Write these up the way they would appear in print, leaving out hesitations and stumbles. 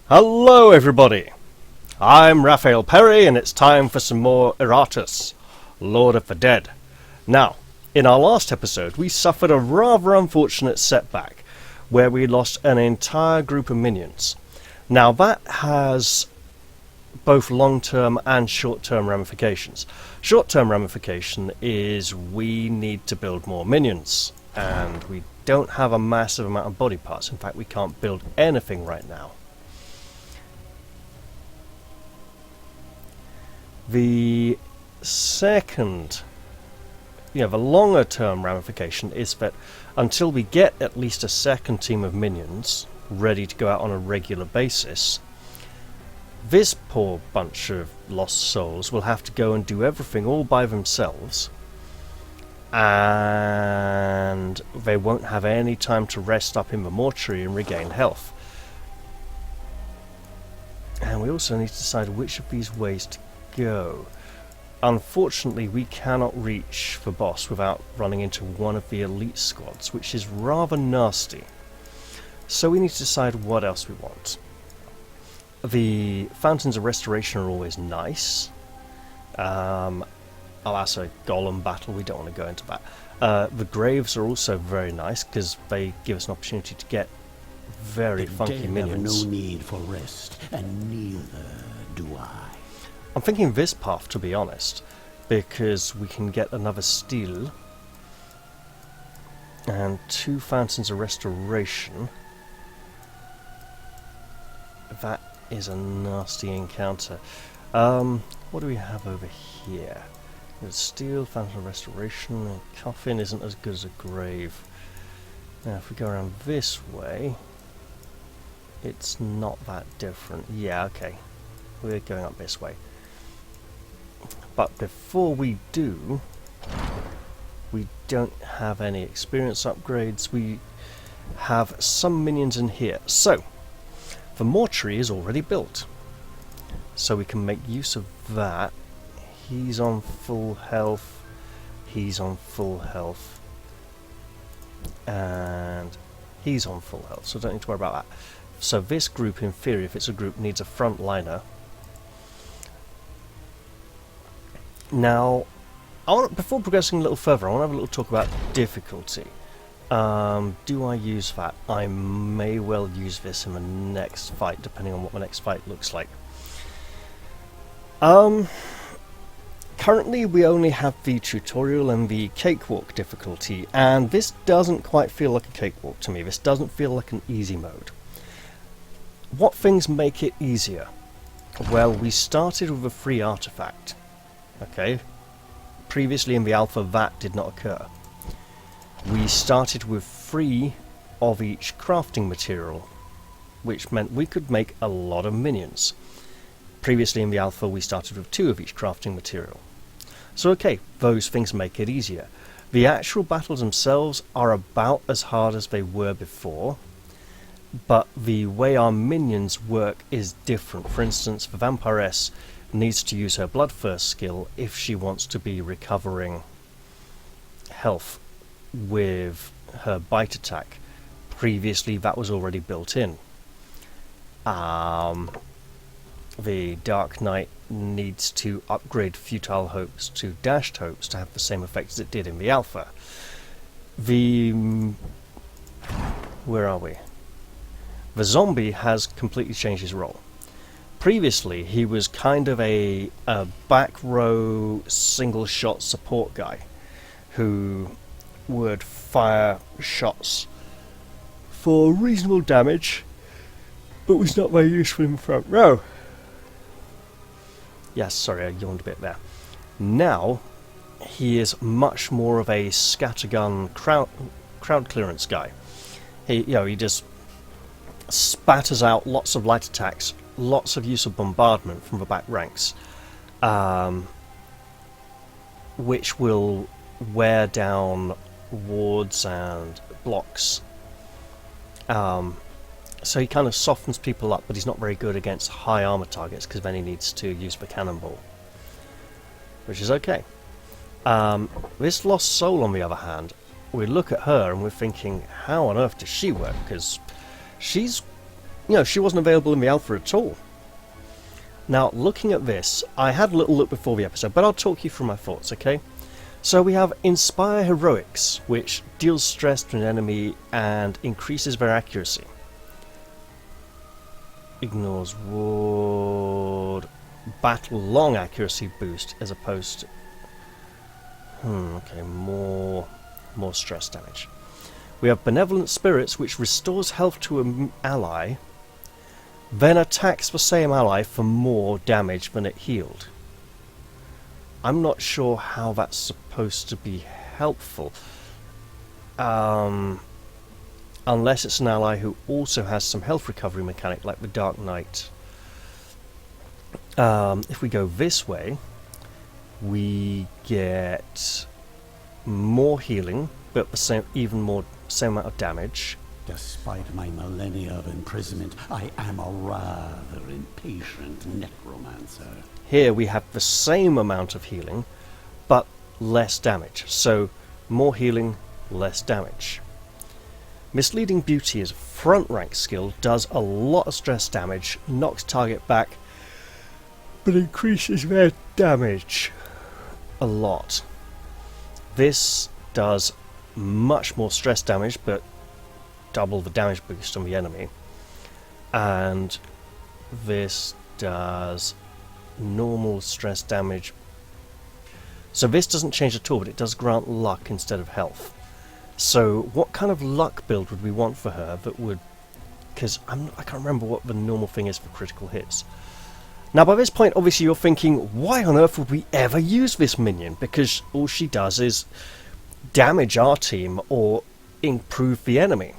Hello everybody! I'm Raphael Perry and it's time for some more Iratus, Lord of the Dead. Now, in our last episode we suffered a rather unfortunate setback where we lost an entire group of minions. Now that has both long-term and short-term ramifications. Short-term ramification is we need to build more minions, and we don't have a massive amount of body parts. In fact, we can't build anything right now. The second, the longer term ramification is that until we get at least a second team of minions ready to go out on a regular basis, this poor bunch of lost souls will have to go and do everything all by themselves, and they won't have any time to rest up in the mortuary and regain health. And we also need to decide which of these ways to go. Unfortunately, we cannot reach the boss without running into one of the elite squads, which is rather nasty. So we need to decide what else we want. The Fountains of Restoration are always nice. Alas, a Golem battle, we don't want to go into that. The Graves are also very nice because they give us an opportunity to get very funky minions. Have no need for rest, and neither do I. I'm thinking this path, to be honest, because we can get another steel and 2 Fountains of Restoration. That is a nasty encounter. What do we have over here? There's steel, Fountain of Restoration, a coffin isn't as good as a grave. Now if we go around this way, it's not that different. Yeah, okay. We're going up this way. But before we do, we don't have any experience upgrades. We have some minions in here. So, the mortuary is already built. So we can make use of that. He's on full health. He's on full health. And he's on full health, so don't need to worry about that. So this group, in theory, if it's a group, needs a frontliner. Now, before progressing a little further, I want to have a little talk about difficulty. Do I use that? I may well use this in the next fight, depending on what the next fight looks like. Currently we only have the tutorial and the cakewalk difficulty, and this doesn't quite feel like a cakewalk to me. This doesn't feel like an easy mode. What things make it easier? Well, we started with a free artifact. Okay, previously in the alpha that did not occur. We started with 3 of each crafting material, which meant we could make a lot of minions. Previously in the alpha we started with 2 of each crafting material. So okay, those things make it easier. The actual battles themselves are about as hard as they were before, but the way our minions work is different. For instance, the Vampiress needs to use her Bloodthirst skill if she wants to be recovering health with her bite attack. Previously that was already built in. The Dark Knight needs to upgrade Futile Hopes to Dashed Hopes to have the same effect as it did in the alpha. Where are we? The zombie has completely changed his role. Previously, he was kind of a back row single shot support guy who would fire shots for reasonable damage, but was not very useful in the front row. Yes, sorry, I yawned a bit there. Now, he is much more of a scattergun crowd clearance guy. He just spatters out lots of light attacks, lots of use of bombardment from the back ranks, which will wear down wards and blocks. So he kind of softens people up, but he's not very good against high armor targets because then he needs to use the cannonball, which is okay. This Lost Soul, on the other hand, we look at her and we're thinking, how on earth does she work? Because she's you know, she wasn't available in the alpha at all. Now, looking at this, I had a little look before the episode, but I'll talk you through my thoughts, okay? So we have Inspire Heroics, which deals stress to an enemy and increases their accuracy. Ignores ward, battle long accuracy boost as opposed to... okay, more stress damage. We have Benevolent Spirits, which restores health to an ally, then attacks the same ally for more damage than it healed. I'm not sure how that's supposed to be helpful. Unless it's an ally who also has some health recovery mechanic, like the Dark Knight. If we go this way, we get more healing, but the same amount of damage. Despite my millennia of imprisonment, I am a rather impatient necromancer. Here we have the same amount of healing, but less damage. So, more healing, less damage. Misleading Beauty is a front rank skill, does a lot of stress damage, knocks target back, but increases their damage a lot. This does much more stress damage, but double the damage boost on the enemy. And this does normal stress damage. So this doesn't change at all, but it does grant luck instead of health. So what kind of luck build would we want for her that would... Because I can't remember what the normal thing is for critical hits. Now by this point obviously you're thinking, why on earth would we ever use this minion? Because all she does is damage our team or improve the enemy.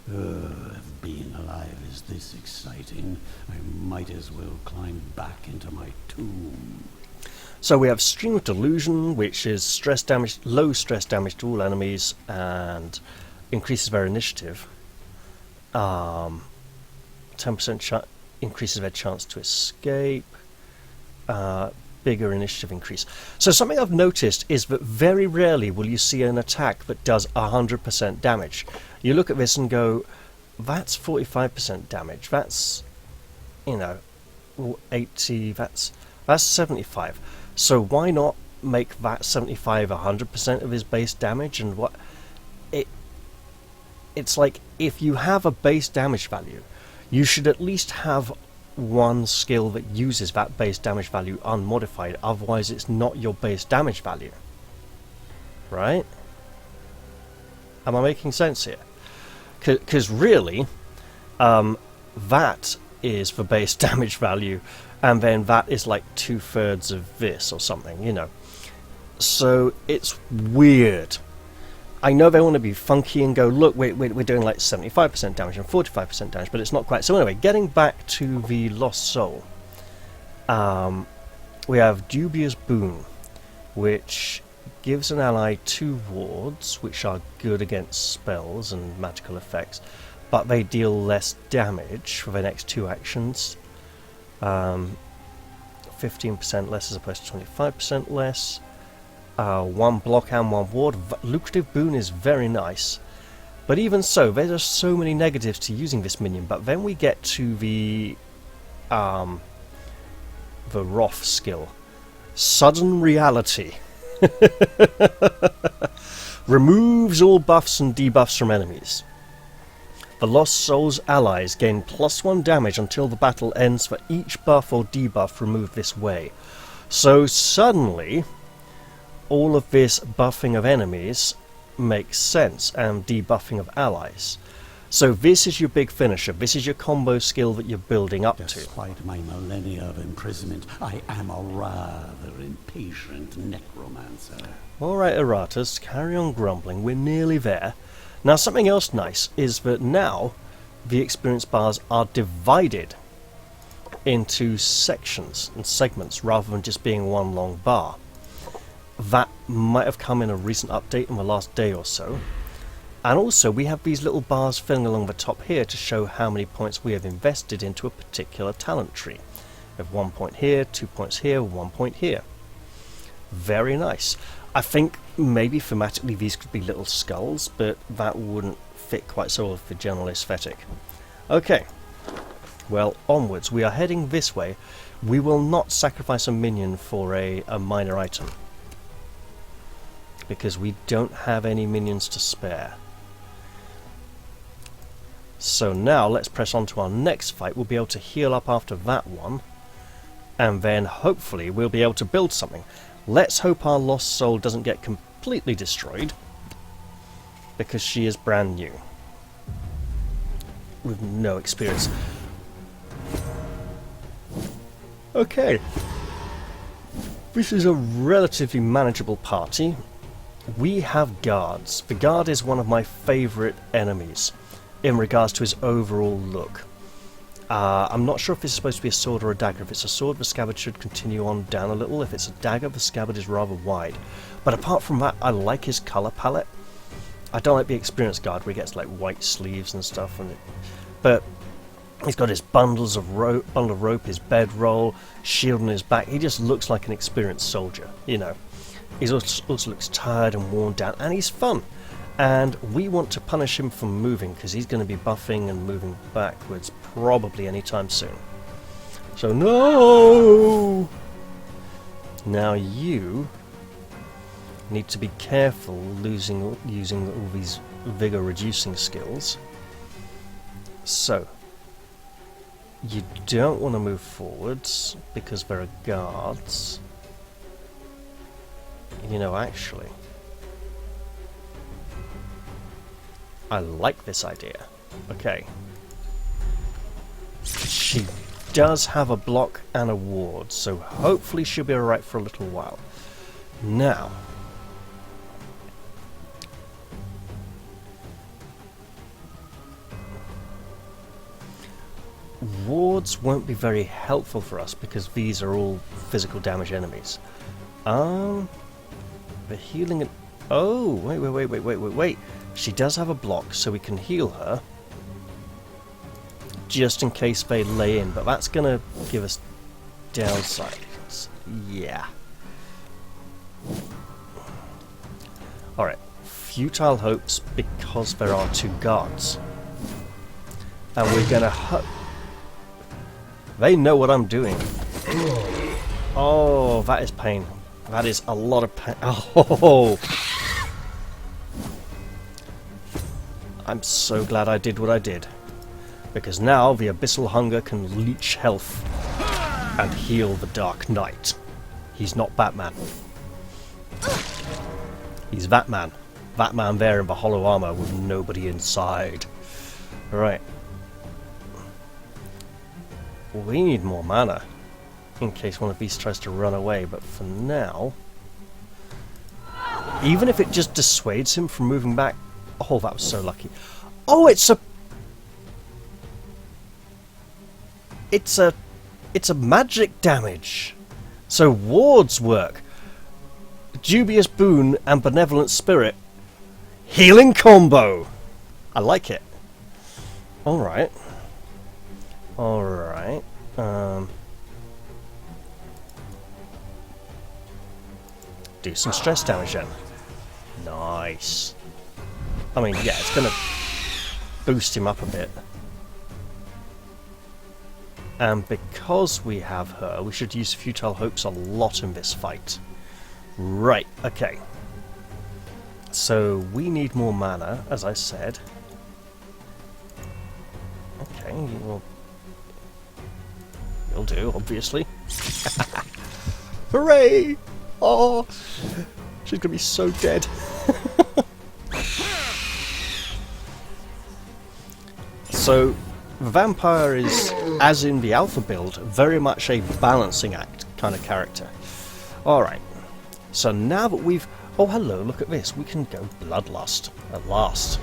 If being alive is this exciting, I might as well climb back into my tomb. So we have Stream of Delusion, which is stress damage, low stress damage to all enemies, and increases their initiative. 10% increases their chance to escape. Bigger initiative increase. So something I've noticed is that very rarely will you see an attack that does 100% damage. You look at this and go, that's 45% damage. That's, 80. That's 75. So why not make that 75 100% of his base damage? And what it's like, if you have a base damage value, you should at least have one skill that uses that base damage value unmodified, otherwise it's not your base damage value. Right? Am I making sense here? Because really, that is the base damage value, and then that is like 2/3 of this or something, So it's weird. I know they want to be funky and go, look, we're doing like 75% damage and 45% damage, but it's not quite. So anyway, getting back to the Lost Soul, we have Dubious Boon, which gives an ally 2 wards, which are good against spells and magical effects, but they deal less damage for the next 2 actions. 15% less as opposed to 25% less. 1 block and 1 ward. Lucrative Boon is very nice, but even so, there are so many negatives to using this minion. But then we get to the Wrath skill, Sudden Reality. Removes all buffs and debuffs from enemies. The Lost Soul's allies gain +1 damage until the battle ends for each buff or debuff removed this way. So suddenly, all of this buffing of enemies makes sense, and debuffing of allies. So this is your big finisher. This is your combo skill that you're building up to. Despite my millennia of imprisonment, I am a rather impatient necromancer. Alright, Iratus, carry on grumbling. We're nearly there. Now, something else nice is that now the experience bars are divided into sections and segments rather than just being one long bar. That might have come in a recent update in the last day or so. And also we have these little bars filling along the top here to show how many points we have invested into a particular talent tree. We have 1 point here, 2 points here, 1 point here. Very nice. I think maybe thematically these could be little skulls, but that wouldn't fit quite so well with the general aesthetic. Okay, Well, onwards. We are heading this way. We will not sacrifice a minion for a minor item, because we don't have any minions to spare. So now let's press on to our next fight. We'll be able to heal up after that one, and then hopefully we'll be able to build something. Let's hope our lost soul doesn't get completely destroyed, because she is brand new with no experience. Okay, this is a relatively manageable party. We have guards. The guard is one of my favourite enemies in regards to his overall look. I'm not sure if this is supposed to be a sword or a dagger. If it's a sword, the scabbard should continue on down a little. If it's a dagger, the scabbard is rather wide. But apart from that, I like his colour palette. I don't like the experienced guard where he gets like white sleeves and stuff. But he's got his bundle of rope, his bedroll, shield on his back. He just looks like an experienced soldier, you know. He also looks tired and worn down, and he's fun. And we want to punish him for moving, because he's going to be buffing and moving backwards probably anytime soon. So no! Now you need to be careful using all these vigor reducing skills. So you don't want to move forwards because there are guards. You know, actually, I like this idea. Okay. She does have a block and a ward, so hopefully she'll be alright for a little while. Now, wards won't be very helpful for us because these are all physical damage enemies. The healing and... Oh, wait. She does have a block, so we can heal her. Just in case they lay in, but that's going to give us downsides. Yeah. Alright. Futile hopes because there are two guards. And we're going to They know what I'm doing. Oh, that is pain. That is a lot of pain. Oh! I'm so glad I did what I did. Because now the Abyssal Hunger can leech health and heal the Dark Knight. He's not Batman. He's that man. That man there in the hollow armor with nobody inside. Right. We need more mana in case one of these tries to run away, but for now, even if it just dissuades him from moving back... Oh, that was so lucky. Oh, it's a magic damage. So wards work. Dubious Boon and Benevolent Spirit. Healing combo. I like it. Alright. Alright. Do some stress damage then. Nice. I mean, yeah, it's gonna boost him up a bit. And because we have her, we should use Futile Hopes a lot in this fight. Right, okay. So we need more mana, as I said. Okay, you'll do, obviously. Hooray! Oh, she's gonna be so dead. So, Vampire is, as in the alpha build, very much a balancing act kind of character. Alright, so now that we've... Oh, hello, look at this. We can go Bloodlust at last.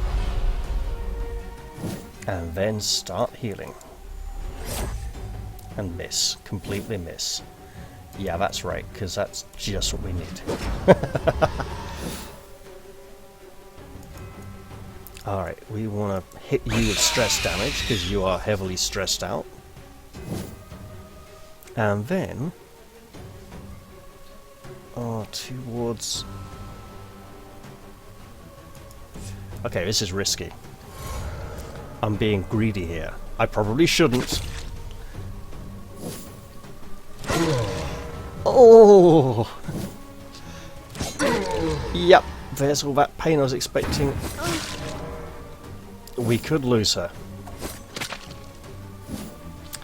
And then start healing. And miss. Completely miss. Yeah, that's right, because that's just what we need. Alright, we want to hit you with stress damage, because you are heavily stressed out. And then... Oh, towards... Okay, this is risky. I'm being greedy here. I probably shouldn't, Oh! Yep, there's all that pain I was expecting. We could lose her.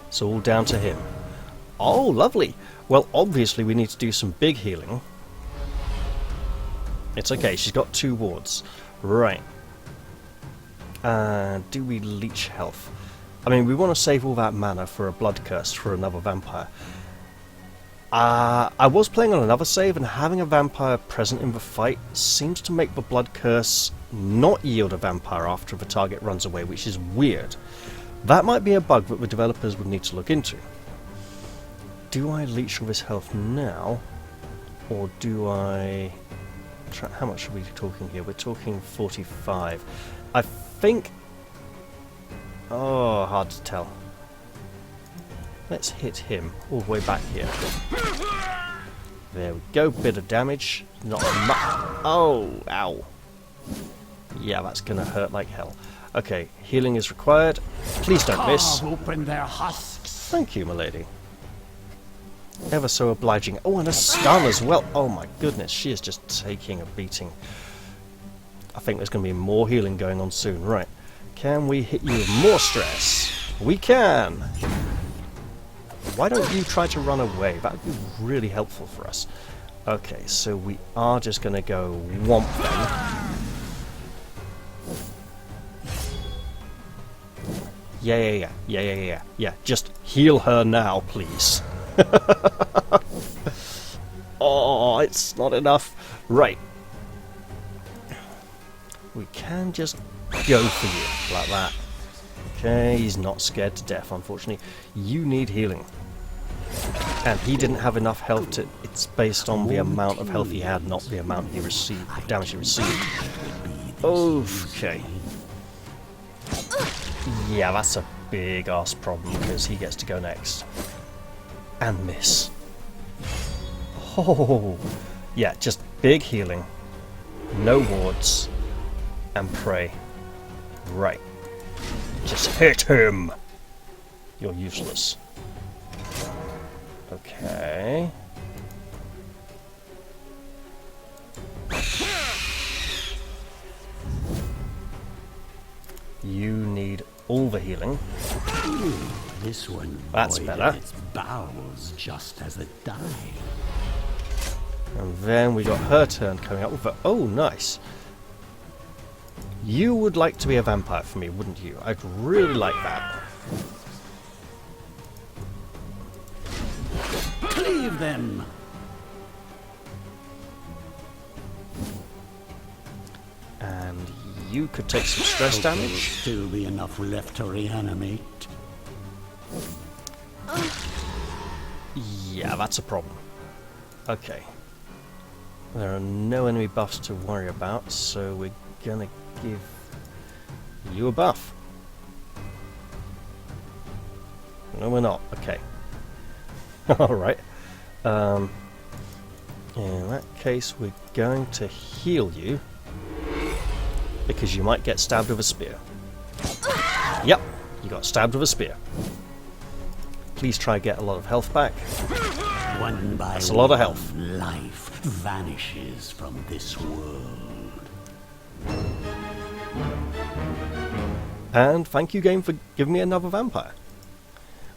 It's all down to him. Oh, lovely! Well, obviously we need to do some big healing. It's okay, she's got 2 wards. Right. Do we leech health? I mean, we want to save all that mana for a blood curse for another vampire. I was playing on another save, and having a vampire present in the fight seems to make the blood curse not yield a vampire after the target runs away, which is weird. That might be a bug that the developers would need to look into. Do I leech all this health now, or do I... How much are we talking here? We're talking 45. I think... Oh, hard to tell. Let's hit him all the way back here. There we go, bit of damage. Not much. Oh, ow. Yeah, that's gonna hurt like hell. Okay, healing is required. Please don't miss. Open their husks. Thank you, milady. Ever so obliging. Oh, and a stun as well. Oh my goodness, she is just taking a beating. I think there's going to be more healing going on soon. Right. Can we hit you with more stress? We can! Why don't you try to run away? That would be really helpful for us. Okay, so we are just going to go whomp them. Yeah. Just heal her now, please. Oh, it's not enough. Right. We can just go for you, like that. Okay, he's not scared to death, unfortunately. You need healing. And he didn't have enough health to... It's based on the amount of health he had, not the amount he received, the damage he received. Okay. Yeah, that's a big-ass problem, because he gets to go next. And miss. Oh, yeah, just big healing. No wards. And pray. Right. Just hit him! You're useless. Okay. You need all the healing. This one That's better. Its bowels just as it died. And then we got her turn coming up with the... Oh, nice. You would like to be a vampire for me, wouldn't you? I'd really like that. Cleave them! And you could take some stress damage. There'll still be enough left to reanimate. Yeah, that's a problem. Okay. There are no enemy buffs to worry about, so we're gonna give you a buff. No, we're not. Okay. Alright. In that case, we're going to heal you, because you might get stabbed with a spear. Yep, you got stabbed with a spear. Please try to get a lot of health back. One by That's a lot of health. Life vanishes from this world. And thank you, game, for giving me another vampire.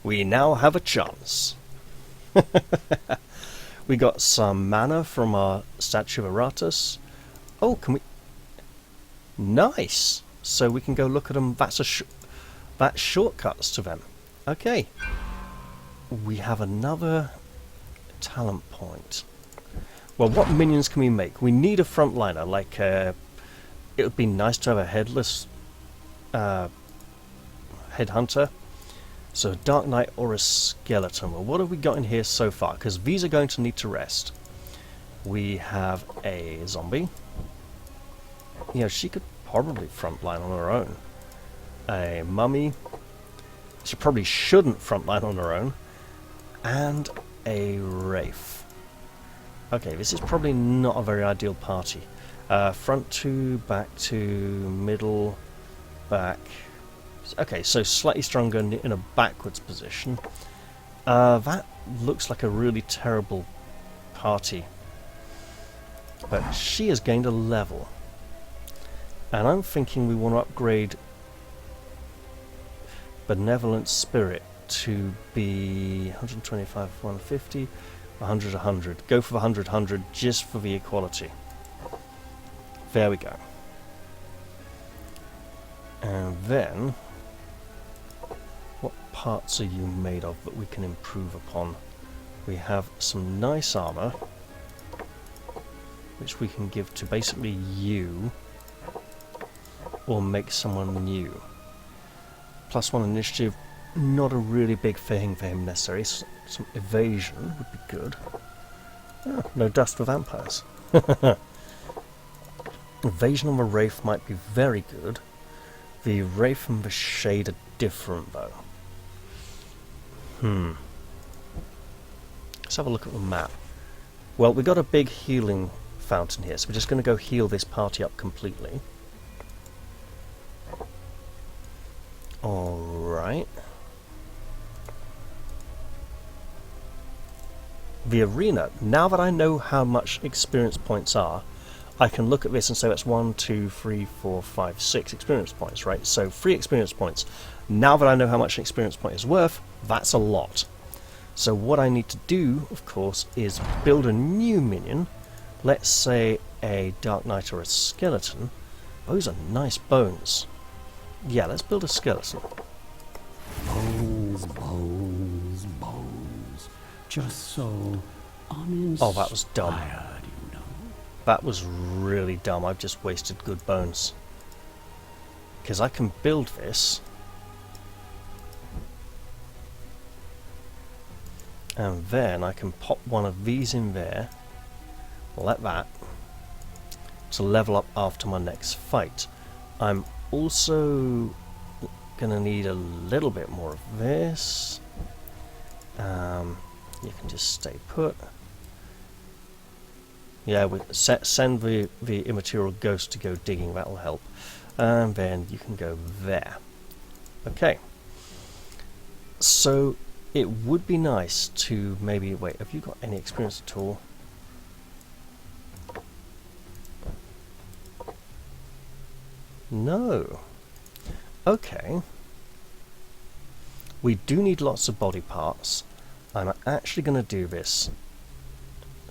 We now have a chance. We got some mana from our statue of Iratus. Oh, can we... Nice! So we can go look at them. That's shortcuts to them. Okay. We have another talent point. Well, what minions can we make? We need a frontliner. Like, it would be nice to have a headless headhunter. So a Dark Knight or a skeleton. Well, what have we got in here so far? Because these are going to need to rest. We have a zombie. You know, she could probably frontline on her own. A mummy. She probably shouldn't frontline on her own. And a wraith. Okay, this is probably not a very ideal party. Front two, back two, middle, back. Okay, so slightly stronger in a backwards position. That looks like a really terrible party. But she has gained a level. And I'm thinking we want to upgrade Benevolent Spirit to be 125, 150, 100, 100. Go for the 100, 100 just for the equality. There we go. And then, what parts are you made of that we can improve upon? We have some nice armor, which we can give to basically you, or make someone new. +1 initiative, not a really big thing for him necessarily. Some evasion would be good. Oh, no dust for vampires. Evasion on the Wraith might be very good. The Wraith and the Shade are different though. Let's have a look at the map. Well, we've got a big healing fountain here, so we're just going to go heal this party up completely. Alright. The arena, now that I know how much experience points are, I can look at this and say that's 1, 2, 3, 4, 5, 6 experience points, right? So 3 experience points. Now that I know how much an experience point is worth, that's a lot. So what I need to do, of course, is build a new minion. Let's say a Dark Knight or a skeleton. Those are nice bones. Yeah, let's build a skeleton. Bones, bones, bones. Just so uninspired, Oh, that was dumb. you know. That was really dumb. I've just wasted good bones. Because I can build this. And then I can pop one of these in there. Like that. To level up after my next fight. I'm also gonna need a little bit more of this. You can just stay put. Yeah, send the immaterial ghost to go digging, that'll help. And then you can go there. Okay. So it would be nice to maybe... Wait, have you got any experience at all? No. Okay. We do need lots of body parts. I'm actually going to do this.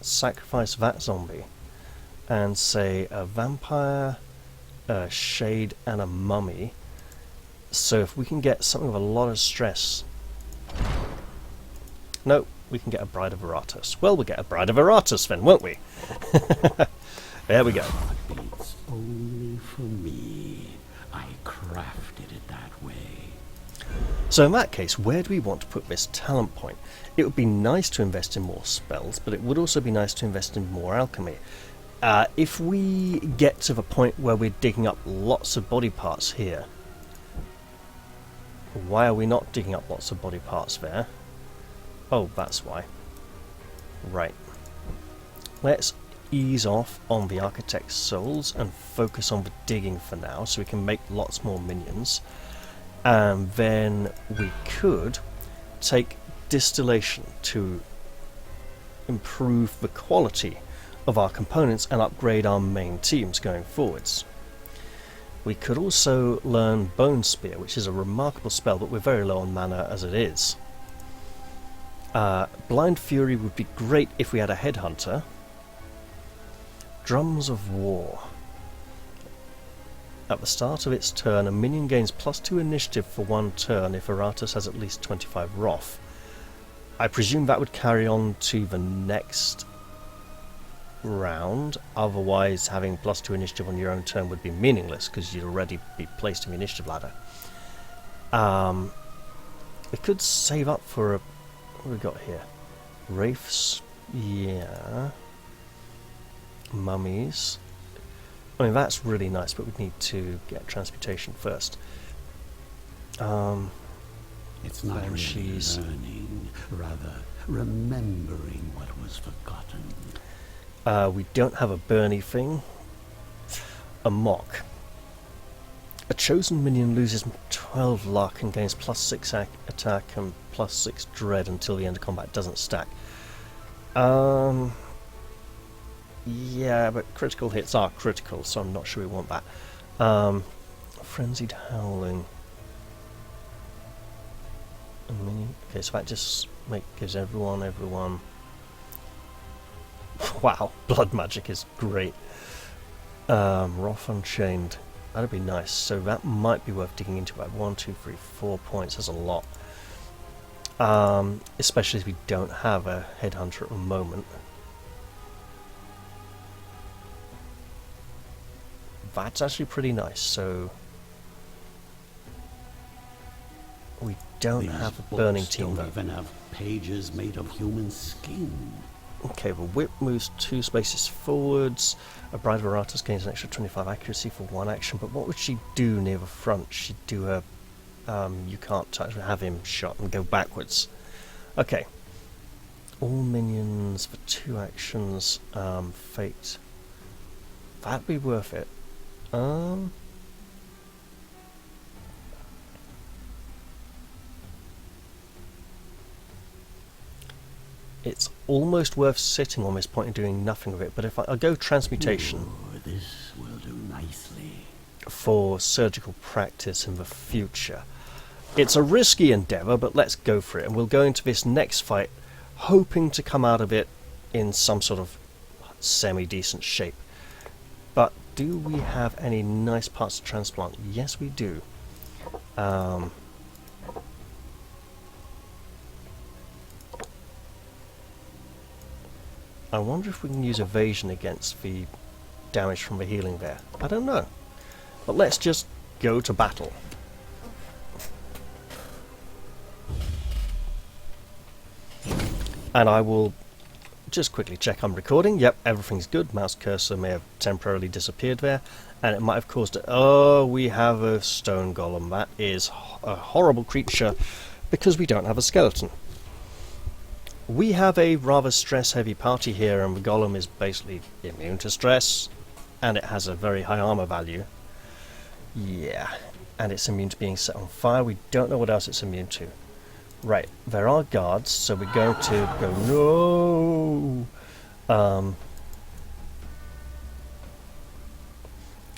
Sacrifice that zombie. And say a vampire, a shade, and a mummy. So if we can get something with a lot of stress... No, we can get a Bride of Iratus. Well, we'll get a Bride of Iratus then, won't we? There we go. Beats only for me. I crafted it that way. So in that case, where do we want to put this talent point? It would be nice to invest in more spells, but it would also be nice to invest in more alchemy. If we get to the point where we're digging up lots of body parts here, why are we not digging up lots of body parts there? Oh, that's why. Right. Let's ease off on the Architect's Souls and focus on the digging for now, so we can make lots more minions. And then we could take distillation to improve the quality of our components and upgrade our main teams going forwards. We could also learn Bone Spear, which is a remarkable spell, but we're very low on mana as it is. Blind Fury would be great if we had a Headhunter. Drums of War. At the start of its turn, a minion gains +2 initiative for 1 turn if Iratus has at least 25 Wrath. I presume that would carry on to the next round, otherwise having +2 initiative on your own turn would be meaningless because you'd already be placed in the initiative ladder. We could save up for a... What have we got here? Wraiths, yeah. Mummies. I mean, that's really nice, but we need to get transmutation first. It's not really learning, rather remembering what was forgotten. We don't have a Burnie thing. A Mock. A chosen minion loses 12 luck and gains +6 attack and +6 dread until the end of combat. Doesn't stack. Yeah, but critical hits are critical, so I'm not sure we want that. Frenzied Howling. Okay, so that just gives everyone. Wow, blood magic is great. Wrath Unchained. That'd be nice. So that might be worth digging into. Like 1, 2, 3, 4 points. That's a lot. Especially if we don't have a headhunter at the moment. That's actually pretty nice. So we don't have a burning team though. Don't even have pages made of human skin. Okay, well, whip moves 2 spaces forwards. A Bride of Iratus gains an extra 25 accuracy for 1 action, but what would she do near the front? She'd do a... you can't touch, have him shot and go backwards. Okay. All minions for 2 actions. Fate. That'd be worth it. It's almost worth sitting on this point and doing nothing with it, but if I go transmutation. Ooh, this will do nicely. For surgical practice in the future. It's a risky endeavour, but let's go for it, and we'll go into this next fight hoping to come out of it in some sort of semi-decent shape. But do we have any nice parts to transplant? Yes, we do. I wonder if we can use evasion against the damage from the healing there. I don't know. But let's just go to battle. And I will just quickly check I'm recording. Yep, everything's good. Mouse cursor may have temporarily disappeared there. And it might have caused it. Oh, we have a stone golem. That is a horrible creature because we don't have a skeleton. We have a rather stress-heavy party here, and the golem is basically immune to stress, and it has a very high armor value. Yeah, and it's immune to being set on fire. We don't know what else it's immune to. Right, there are guards, so we're going to go... No!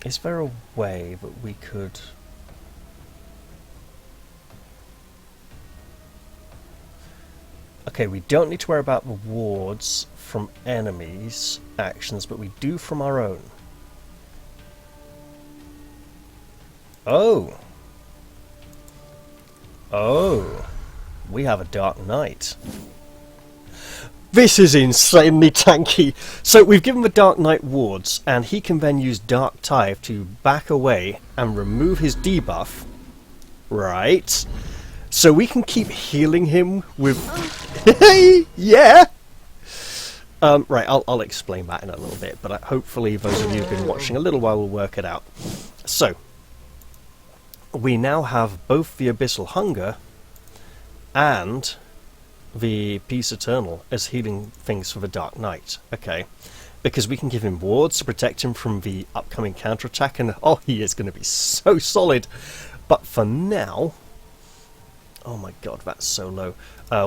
Is there a way that we could... Okay, we don't need to worry about rewards from enemies' actions, but we do from our own. Oh! Oh! We have a Dark Knight. This is insanely tanky! So we've given the Dark Knight wards, and he can then use Dark Tithe to back away and remove his debuff. Right. So we can keep healing him with... yeah! Right, I'll explain that in a little bit, but hopefully those of you who've been watching a little while will work it out. So, we now have both the Abyssal Hunger and the Peace Eternal as healing things for the Dark Knight. Okay, because we can give him wards to protect him from the upcoming counterattack, and oh, he is going to be so solid. But for now... Oh my god, that's so low.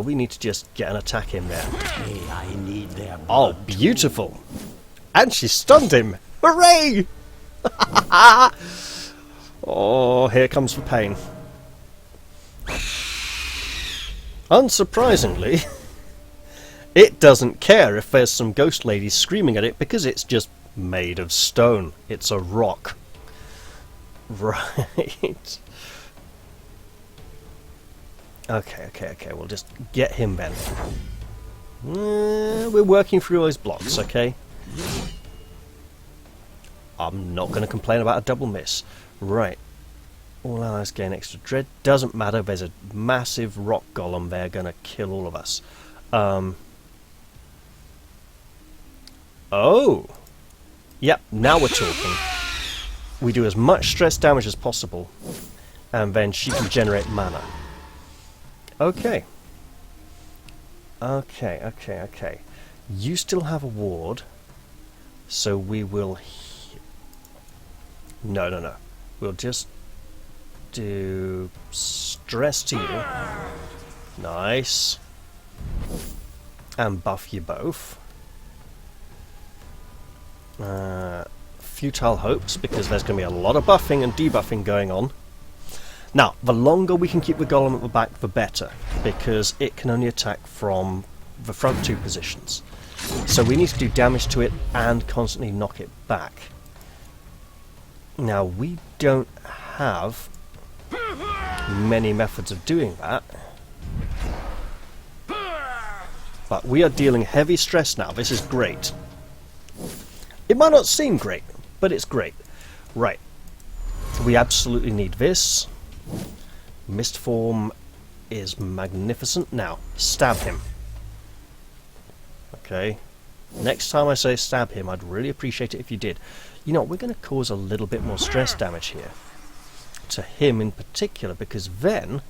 We need to just get an attack in there. Hey, I need their blood. Oh, beautiful! And she stunned him! Hooray! Oh, here comes the pain. Unsurprisingly, it doesn't care if there's some ghost ladies screaming at it because it's just made of stone. It's a rock. Right. Okay, we'll just get him then. We're working through those blocks, okay? I'm not going to complain about a double miss. Right. All allies gain extra dread. Doesn't matter, there's a massive rock golem there going to kill all of us. Oh! Yep, now we're talking. We do as much stress damage as possible, and then she can generate mana. Okay. Okay. You still have a ward, so we will... No. We'll just do stress to you. Nice. And buff you both. Futile hopes, because there's going to be a lot of buffing and debuffing going on. Now, the longer we can keep the Golem at the back, the better, because it can only attack from the front two positions. So we need to do damage to it and constantly knock it back. Now, we don't have many methods of doing that, but we are dealing heavy stress now. This is great. It might not seem great, but it's great. Right. We absolutely need this. Mist form is magnificent. Now, stab him. Okay. Next time I say stab him, I'd really appreciate it if you did. You know, we're going to cause a little bit more stress damage here. To him in particular, because then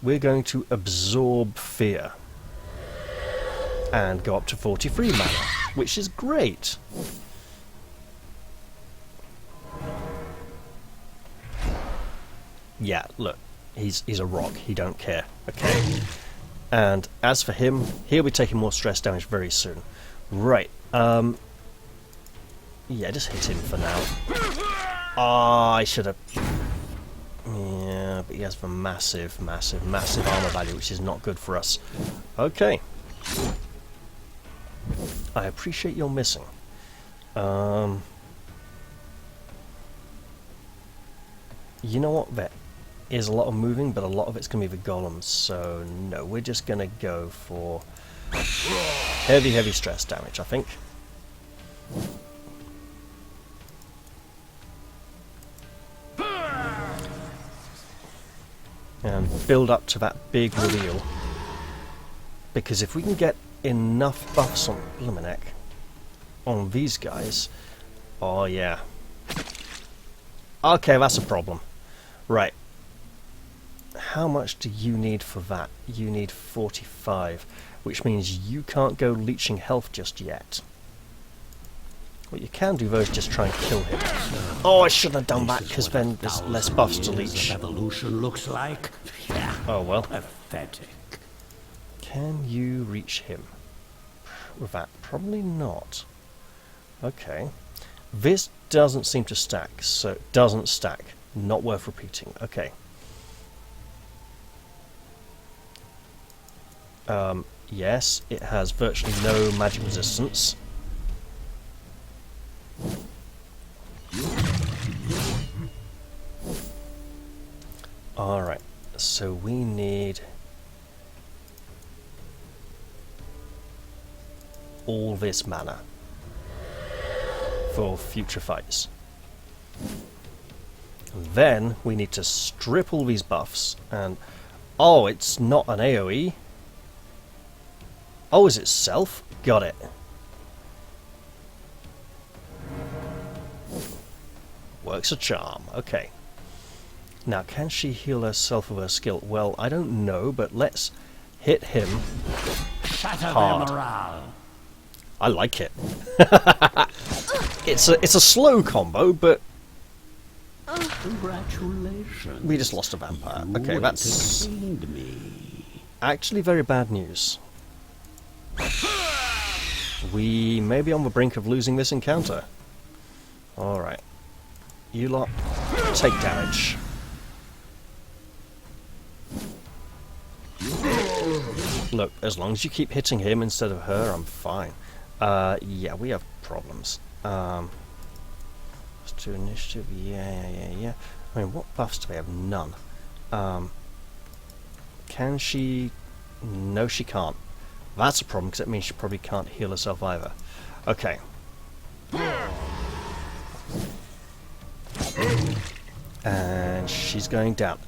we're going to absorb fear. And go up to 43 mana, which is great. Yeah, look, he's a rock. He don't care. Okay. And as for him, he'll be taking more stress damage very soon. Right. Yeah, just hit him for now. Ah, I should have. Yeah, but he has the massive armor value, which is not good for us. Okay. I appreciate your missing. You know what? There is a lot of moving, but a lot of it's going to be the golems. So no, we're just going to go for heavy stress damage, I think. And build up to that big reveal. Because if we can get enough buffs on Luminek, on these guys, oh yeah. Okay, that's a problem. Right. How much do you need for that? You need 45, which means you can't go leeching health just yet. What you can do though is just try and kill him. Oh, I shouldn't have done that, because then there's less buffs to leech. Evolution looks like. Yeah. Oh well. Pathetic. Can you reach him with that? Probably not. Okay. This doesn't seem to stack, so it doesn't stack. Not worth repeating. Okay. Yes, it has virtually no magic resistance. Alright, so we need all this mana for future fights. Then we need to strip all these buffs and... Oh, it's not an AoE. Oh, is it self? Got it. Works a charm. Okay. Now, can she heal herself with her skill? Well, I don't know, but let's hit him hard. I like it. It's a slow combo, but Congratulations. we just lost a vampire. Okay, that's actually very bad news. We may be on the brink of losing this encounter. Alright. You lot, take damage. Look, as long as you keep hitting him instead of her, I'm fine. Yeah, we have problems. Let's do initiative. Yeah. I mean, what buffs do they have? None. Can she... No, she can't. That's a problem, because it means she probably can't heal herself either. Okay. And she's going down.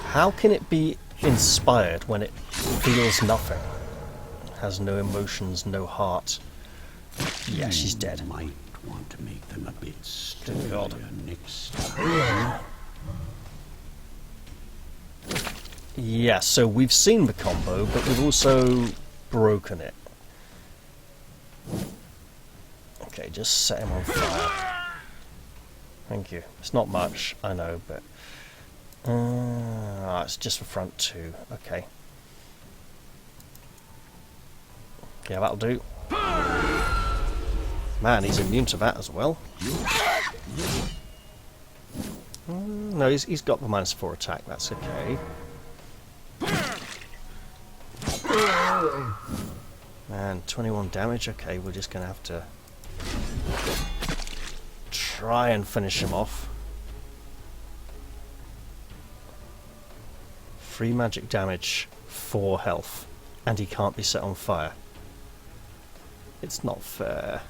How can it be inspired when it feels nothing? Has no emotions, no heart. Yeah, she's dead. You might want to make them a bit Dear God. sturdier next time. Yeah, so we've seen the combo, but we've also broken it. Okay, just set him on fire. Thank you. It's not much, I know, but... it's just the front two. Okay. Yeah, that'll do. Man, he's immune to that as well. No, he's got the -4 attack, that's okay. And 21 damage, okay, we're just going to have to try and finish him off. 3 magic damage, 4 health, and he can't be set on fire. It's not fair.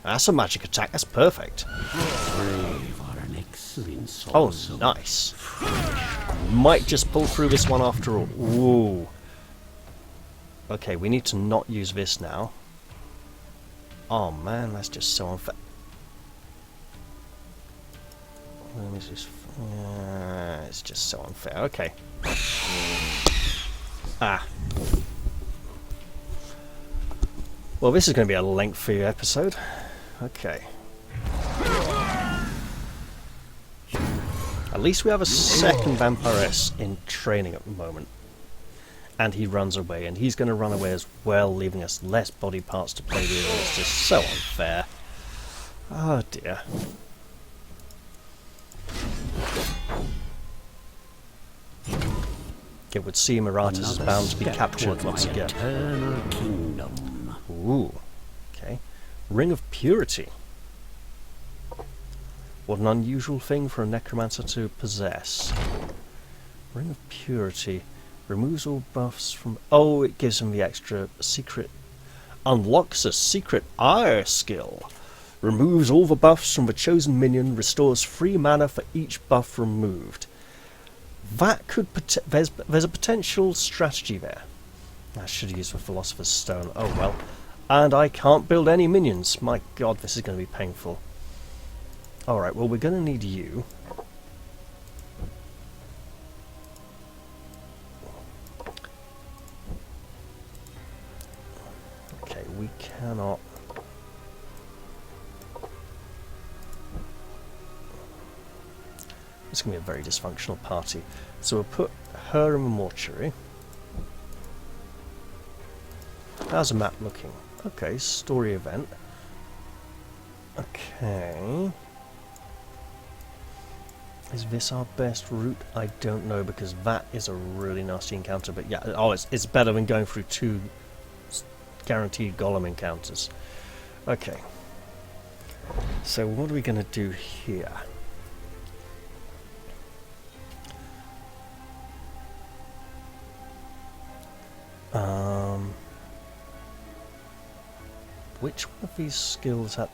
That's a magic attack, that's perfect. Brave are an excellent Oh, sorcerer. nice. Might just pull through this one after all. Ooh. Okay, we need to not use this now. Oh man, that's just so unfair. It's just so unfair. Okay. Ah. Well, this is going to be a lengthy episode. Okay. At least we have a second vampiress in training at the moment. And he runs away, and he's going to run away as well, leaving us less body parts to play with. It's just so unfair. Oh dear. It would seem Iratus is bound to be captured once again. Eternal kingdom. Ooh. Okay. Ring of Purity. What an unusual thing for a necromancer to possess. Ring of Purity. Removes all buffs from... Oh, it gives him the extra secret... Unlocks a secret ire skill. Removes all the buffs from the chosen minion. Restores 3 mana for each buff removed. That could... There's a potential strategy there. I should use the Philosopher's Stone. Oh well. And I can't build any minions. My god, this is going to be painful. Alright, well we're going to need you. Okay, we cannot... It's going to be a very dysfunctional party. So we'll put her in the mortuary. How's the map looking? Okay, story event. Okay. Is this our best route? I don't know, because that is a really nasty encounter. But yeah, oh, it's better than going through 2 guaranteed Golem encounters. Okay. So what are we going to do here? Which one of these skills had...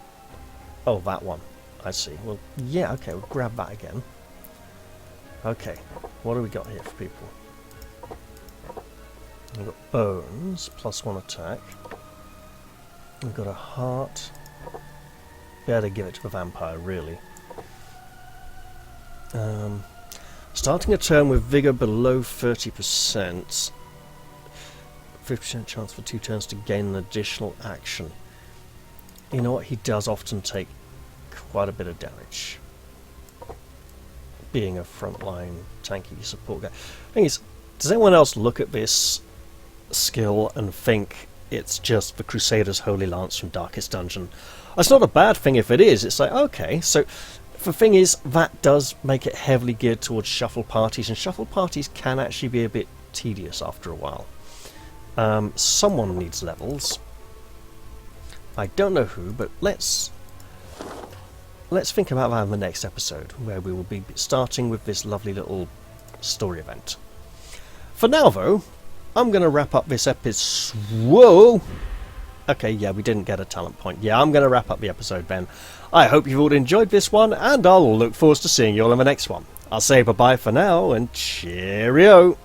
Oh, that one. I see. Well, yeah, okay, we'll grab that again. Okay, what do we got here for people? We've got bones, +1 attack. We've got a heart. Better give it to the vampire, really. Starting a turn with vigor below 30%. 50% chance for 2 turns to gain an additional action. You know what? He does often take quite a bit of damage. Being a frontline tanky support guy. Thing is, does anyone else look at this skill and think it's just the Crusader's Holy Lance from Darkest Dungeon? It's not a bad thing if it is. It's like, okay, so the thing is, that does make it heavily geared towards shuffle parties, and shuffle parties can actually be a bit tedious after a while. Someone needs levels. I don't know who, but let's think about that in the next episode, where we will be starting with this lovely little story event. For now, though, I'm going to wrap up this episode. Whoa! Okay, yeah, we didn't get a talent point. Yeah, I'm going to wrap up the episode then. I hope you've all enjoyed this one, and I'll look forward to seeing you all in the next one. I'll say bye-bye for now, and cheerio!